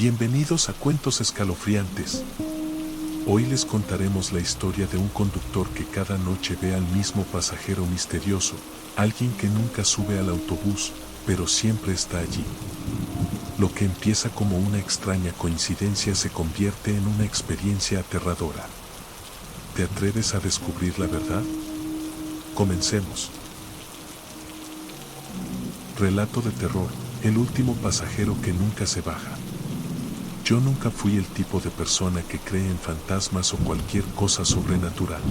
Bienvenidos a Cuentos Escalofriantes. Hoy les contaremos la historia de un conductor que cada noche ve al mismo pasajero misterioso, alguien que nunca sube al autobús, pero siempre está allí. Lo que empieza como una extraña coincidencia se convierte en una experiencia aterradora. ¿Te atreves a descubrir la verdad? Comencemos. Relato de terror, el último pasajero que nunca se baja. Yo nunca fui el tipo de persona que cree en fantasmas o cualquier cosa sobrenatural.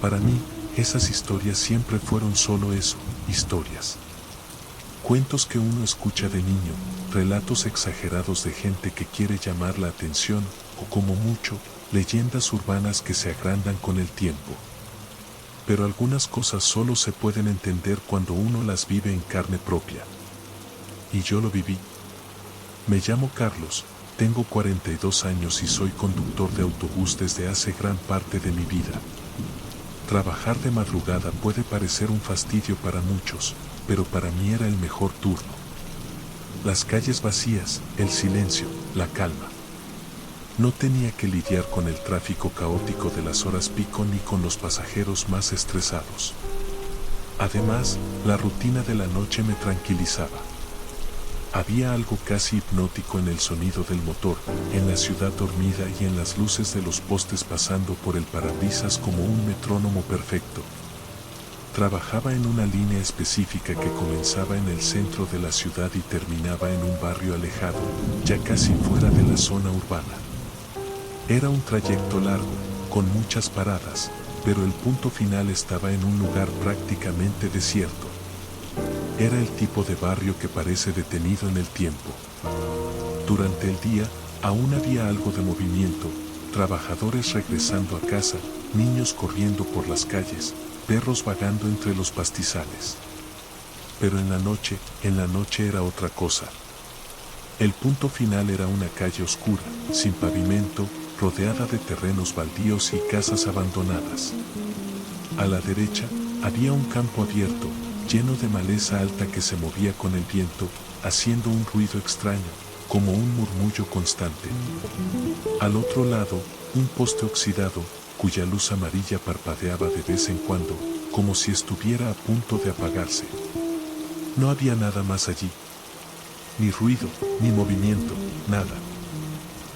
Para mí, esas historias siempre fueron solo eso, historias. Cuentos que uno escucha de niño, relatos exagerados de gente que quiere llamar la atención, o como mucho, leyendas urbanas que se agrandan con el tiempo. Pero algunas cosas solo se pueden entender cuando uno las vive en carne propia. Y yo lo viví. Me llamo Carlos. Tengo 42 años y soy conductor de autobús desde hace gran parte de mi vida. Trabajar de madrugada puede parecer un fastidio para muchos, pero para mí era el mejor turno. Las calles vacías, el silencio, la calma. No tenía que lidiar con el tráfico caótico de las horas pico ni con los pasajeros más estresados. Además, la rutina de la noche me tranquilizaba. Había algo casi hipnótico en el sonido del motor, en la ciudad dormida y en las luces de los postes pasando por el parabrisas como un metrónomo perfecto. Trabajaba en una línea específica que comenzaba en el centro de la ciudad y terminaba en un barrio alejado, ya casi fuera de la zona urbana. Era un trayecto largo, con muchas paradas, pero el punto final estaba en un lugar prácticamente desierto. Era el tipo de barrio que parece detenido en el tiempo. Durante el día, aún había algo de movimiento, trabajadores regresando a casa, niños corriendo por las calles, perros vagando entre los pastizales. Pero en la noche era otra cosa. El punto final era una calle oscura, sin pavimento, rodeada de terrenos baldíos y casas abandonadas. A la derecha, había un campo abierto, lleno de maleza alta que se movía con el viento, haciendo un ruido extraño, como un murmullo constante. Al otro lado, un poste oxidado, cuya luz amarilla parpadeaba de vez en cuando, como si estuviera a punto de apagarse. No había nada más allí. Ni ruido, ni movimiento, nada.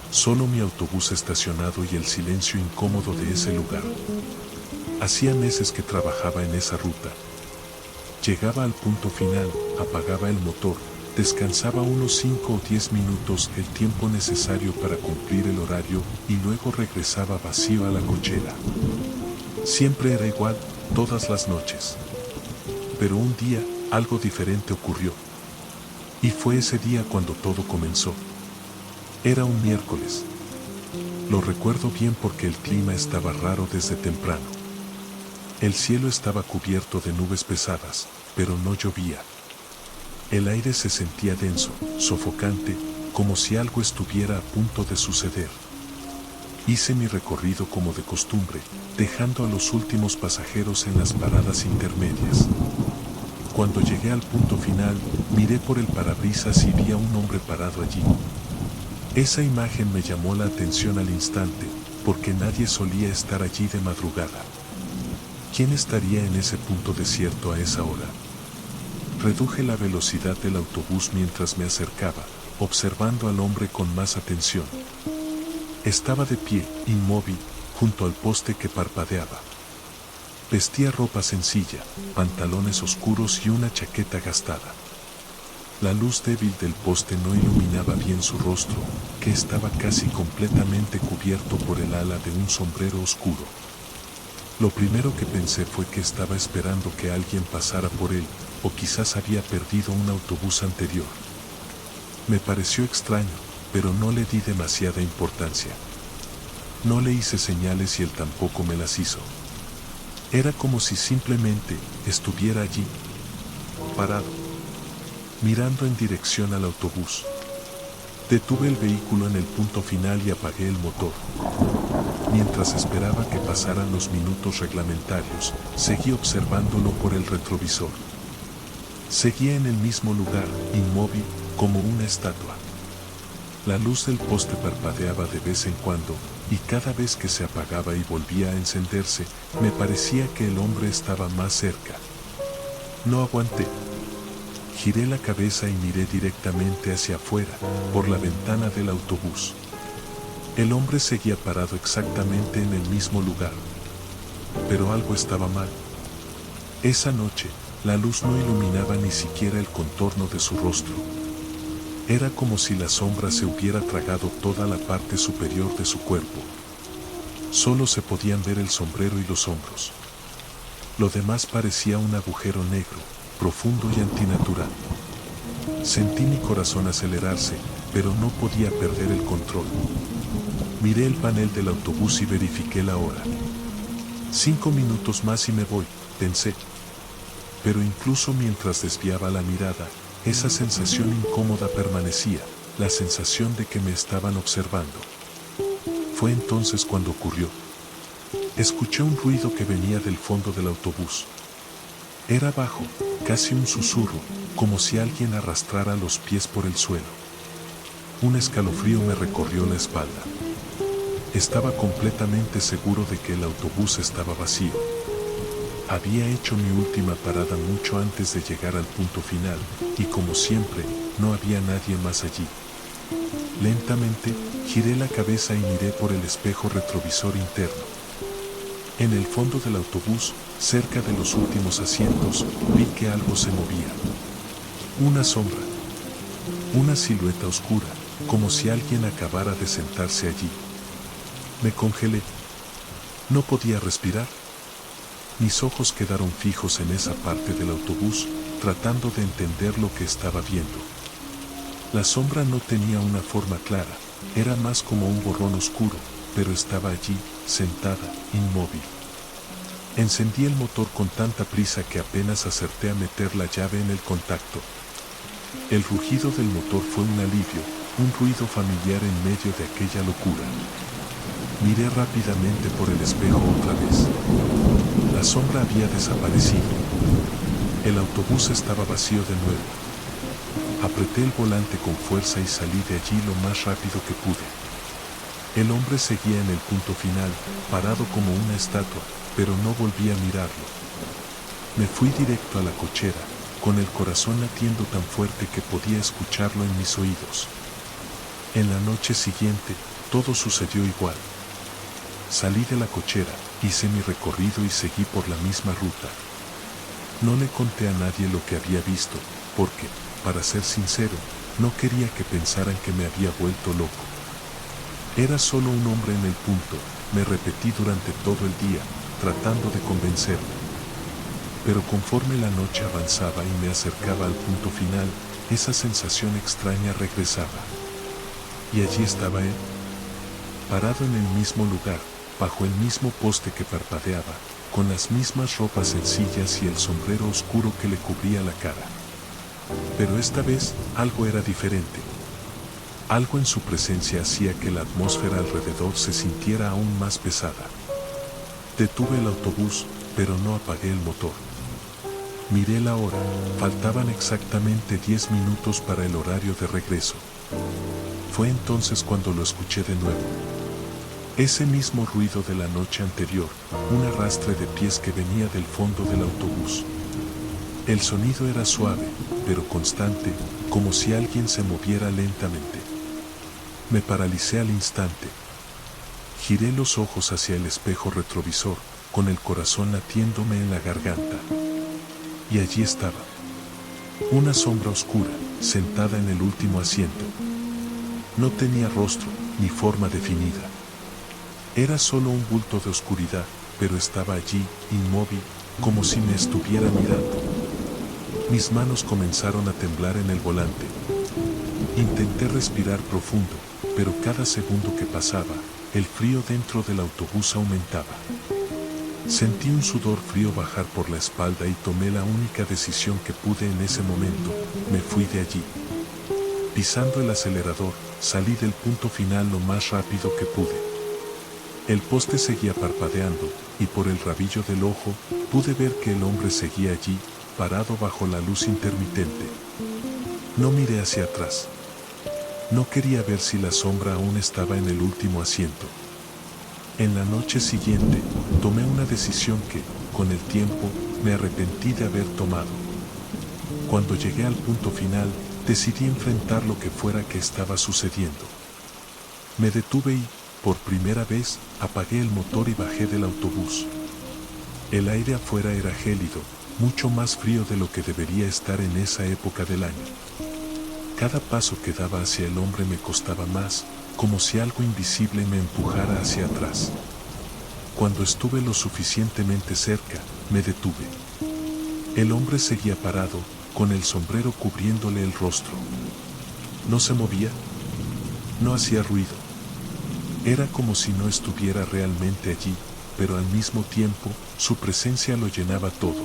Solo mi autobús estacionado y el silencio incómodo de ese lugar. Hacía meses que trabajaba en esa ruta. Llegaba al punto final, apagaba el motor, descansaba unos 5 o 10 minutos, el tiempo necesario para cumplir el horario, y luego regresaba vacío a la cochera. Siempre era igual, todas las noches. Pero un día, algo diferente ocurrió. Y fue ese día cuando todo comenzó. Era un miércoles. Lo recuerdo bien porque el clima estaba raro desde temprano. El cielo estaba cubierto de nubes pesadas, pero no llovía. El aire se sentía denso, sofocante, como si algo estuviera a punto de suceder. Hice mi recorrido como de costumbre, dejando a los últimos pasajeros en las paradas intermedias. Cuando llegué al punto final, miré por el parabrisas y vi a un hombre parado allí. Esa imagen me llamó la atención al instante, porque nadie solía estar allí de madrugada. ¿Quién estaría en ese punto desierto a esa hora? Reduje la velocidad del autobús mientras me acercaba, observando al hombre con más atención. Estaba de pie, inmóvil, junto al poste que parpadeaba. Vestía ropa sencilla, pantalones oscuros y una chaqueta gastada. La luz débil del poste no iluminaba bien su rostro, que estaba casi completamente cubierto por el ala de un sombrero oscuro. Lo primero que pensé fue que estaba esperando que alguien pasara por él, o quizás había perdido un autobús anterior. Me pareció extraño, pero no le di demasiada importancia. No le hice señales y él tampoco me las hizo. Era como si simplemente estuviera allí, parado, mirando en dirección al autobús. Detuve el vehículo en el punto final y apagué el motor. Mientras esperaba que pasaran los minutos reglamentarios, seguí observándolo por el retrovisor. Seguía en el mismo lugar, inmóvil, como una estatua. La luz del poste parpadeaba de vez en cuando, y cada vez que se apagaba y volvía a encenderse, me parecía que el hombre estaba más cerca. No aguanté. Giré la cabeza y miré directamente hacia afuera, por la ventana del autobús. El hombre seguía parado exactamente en el mismo lugar. Pero algo estaba mal. Esa noche, la luz no iluminaba ni siquiera el contorno de su rostro. Era como si la sombra se hubiera tragado toda la parte superior de su cuerpo. Solo se podían ver el sombrero y los hombros. Lo demás parecía un agujero negro, profundo y antinatural. Sentí mi corazón acelerarse, pero no podía perder el control. Miré el panel del autobús y verifiqué la hora. 5 minutos más y me voy, pensé. Pero incluso mientras desviaba la mirada, esa sensación incómoda permanecía, la sensación de que me estaban observando. Fue entonces cuando ocurrió. Escuché un ruido que venía del fondo del autobús. Era bajo, casi un susurro, como si alguien arrastrara los pies por el suelo. Un escalofrío me recorrió la espalda. Estaba completamente seguro de que el autobús estaba vacío. Había hecho mi última parada mucho antes de llegar al punto final, y como siempre, no había nadie más allí. Lentamente, giré la cabeza y miré por el espejo retrovisor interno. En el fondo del autobús, cerca de los últimos asientos, vi que algo se movía. Una sombra. Una silueta oscura, como si alguien acabara de sentarse allí. Me congelé. No podía respirar. Mis ojos quedaron fijos en esa parte del autobús, tratando de entender lo que estaba viendo. La sombra no tenía una forma clara, era más como un borrón oscuro, pero estaba allí, sentada, inmóvil. Encendí el motor con tanta prisa que apenas acerté a meter la llave en el contacto. El rugido del motor fue un alivio, un ruido familiar en medio de aquella locura. Miré rápidamente por el espejo otra vez. La sombra había desaparecido. El autobús estaba vacío de nuevo. Apreté el volante con fuerza y salí de allí lo más rápido que pude. El hombre seguía en el punto final, parado como una estatua, pero no volví a mirarlo. Me fui directo a la cochera, con el corazón latiendo tan fuerte que podía escucharlo en mis oídos. En la noche siguiente, todo sucedió igual. Salí de la cochera, hice mi recorrido y seguí por la misma ruta. No le conté a nadie lo que había visto, porque, para ser sincero, no quería que pensaran que me había vuelto loco. Era solo un hombre en el punto, me repetí durante todo el día, tratando de convencerme. Pero conforme la noche avanzaba y me acercaba al punto final, esa sensación extraña regresaba. Y allí estaba él, parado en el mismo lugar, bajo el mismo poste que parpadeaba, con las mismas ropas sencillas y el sombrero oscuro que le cubría la cara. Pero esta vez, algo era diferente. Algo en su presencia hacía que la atmósfera alrededor se sintiera aún más pesada. Detuve el autobús, pero no apagué el motor. Miré la hora, faltaban exactamente 10 minutos para el horario de regreso. Fue entonces cuando lo escuché de nuevo. Ese mismo ruido de la noche anterior, un arrastre de pies que venía del fondo del autobús. El sonido era suave, pero constante, como si alguien se moviera lentamente. Me paralicé al instante. Giré los ojos hacia el espejo retrovisor, con el corazón latiéndome en la garganta. Y allí estaba. Una sombra oscura, sentada en el último asiento. No tenía rostro, ni forma definida. Era solo un bulto de oscuridad, pero estaba allí, inmóvil, como si me estuviera mirando. Mis manos comenzaron a temblar en el volante. Intenté respirar profundo, pero cada segundo que pasaba, el frío dentro del autobús aumentaba. Sentí un sudor frío bajar por la espalda y tomé la única decisión que pude en ese momento, me fui de allí. Pisando el acelerador, salí del punto final lo más rápido que pude. El poste seguía parpadeando, y por el rabillo del ojo, pude ver que el hombre seguía allí, parado bajo la luz intermitente. No miré hacia atrás. No quería ver si la sombra aún estaba en el último asiento. En la noche siguiente, tomé una decisión que, con el tiempo, me arrepentí de haber tomado. Cuando llegué al punto final, decidí enfrentar lo que fuera que estaba sucediendo. Me detuve y, por primera vez, apagué el motor y bajé del autobús. El aire afuera era gélido, mucho más frío de lo que debería estar en esa época del año. Cada paso que daba hacia el hombre me costaba más, como si algo invisible me empujara hacia atrás. Cuando estuve lo suficientemente cerca, me detuve. El hombre seguía parado, con el sombrero cubriéndole el rostro. No se movía, no hacía ruido. Era como si no estuviera realmente allí, pero al mismo tiempo, su presencia lo llenaba todo.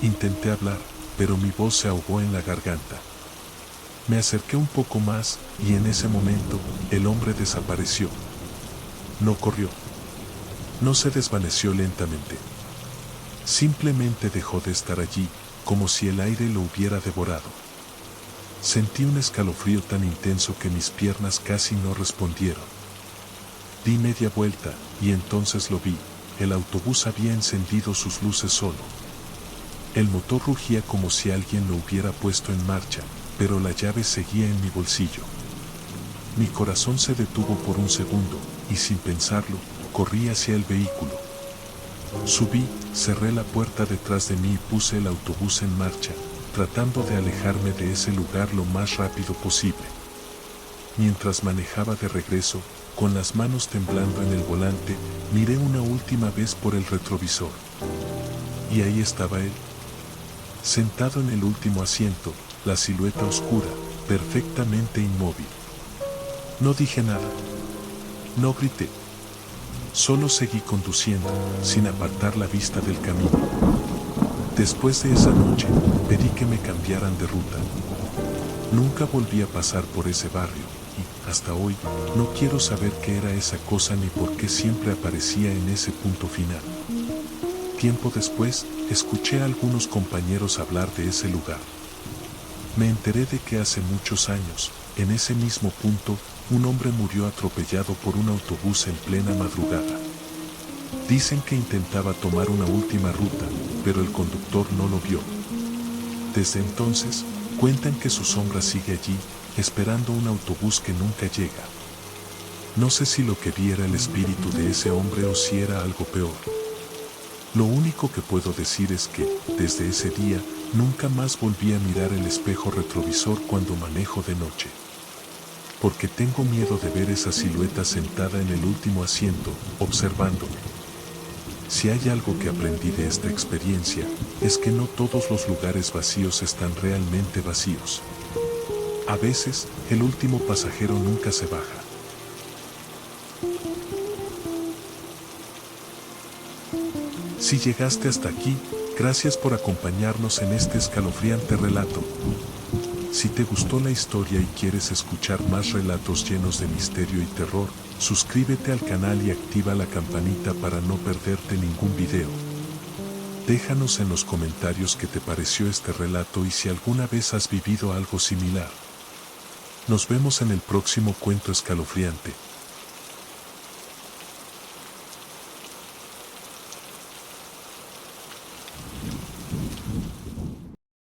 Intenté hablar, pero mi voz se ahogó en la garganta. Me acerqué un poco más, y en ese momento, el hombre desapareció. No corrió. No se desvaneció lentamente. Simplemente dejó de estar allí, como si el aire lo hubiera devorado. Sentí un escalofrío tan intenso que mis piernas casi no respondieron. Di media vuelta, y entonces lo vi. El autobús había encendido sus luces solo. El motor rugía como si alguien lo hubiera puesto en marcha, pero la llave seguía en mi bolsillo. Mi corazón se detuvo por un segundo, y sin pensarlo, corrí hacia el vehículo. Subí, cerré la puerta detrás de mí y puse el autobús en marcha, tratando de alejarme de ese lugar lo más rápido posible. Mientras manejaba de regreso, con las manos temblando en el volante, miré una última vez por el retrovisor. Y ahí estaba él. Sentado en el último asiento, la silueta oscura, perfectamente inmóvil. No dije nada. No grité. Solo seguí conduciendo, sin apartar la vista del camino. Después de esa noche, pedí que me cambiaran de ruta. Nunca volví a pasar por ese barrio, y, hasta hoy, no quiero saber qué era esa cosa ni por qué siempre aparecía en ese punto final. Tiempo después, escuché a algunos compañeros hablar de ese lugar. Me enteré de que hace muchos años, en ese mismo punto, un hombre murió atropellado por un autobús en plena madrugada. Dicen que intentaba tomar una última ruta, pero el conductor no lo vio. Desde entonces, cuentan que su sombra sigue allí, esperando un autobús que nunca llega. No sé si lo que vi era el espíritu de ese hombre o si era algo peor. Lo único que puedo decir es que, desde ese día, nunca más volví a mirar el espejo retrovisor cuando manejo de noche. Porque tengo miedo de ver esa silueta sentada en el último asiento, observándome. Si hay algo que aprendí de esta experiencia, es que no todos los lugares vacíos están realmente vacíos. A veces, el último pasajero nunca se baja. Si llegaste hasta aquí, gracias por acompañarnos en este escalofriante relato. Si te gustó la historia y quieres escuchar más relatos llenos de misterio y terror, suscríbete al canal y activa la campanita para no perderte ningún video. Déjanos en los comentarios qué te pareció este relato y si alguna vez has vivido algo similar. Nos vemos en el próximo cuento escalofriante.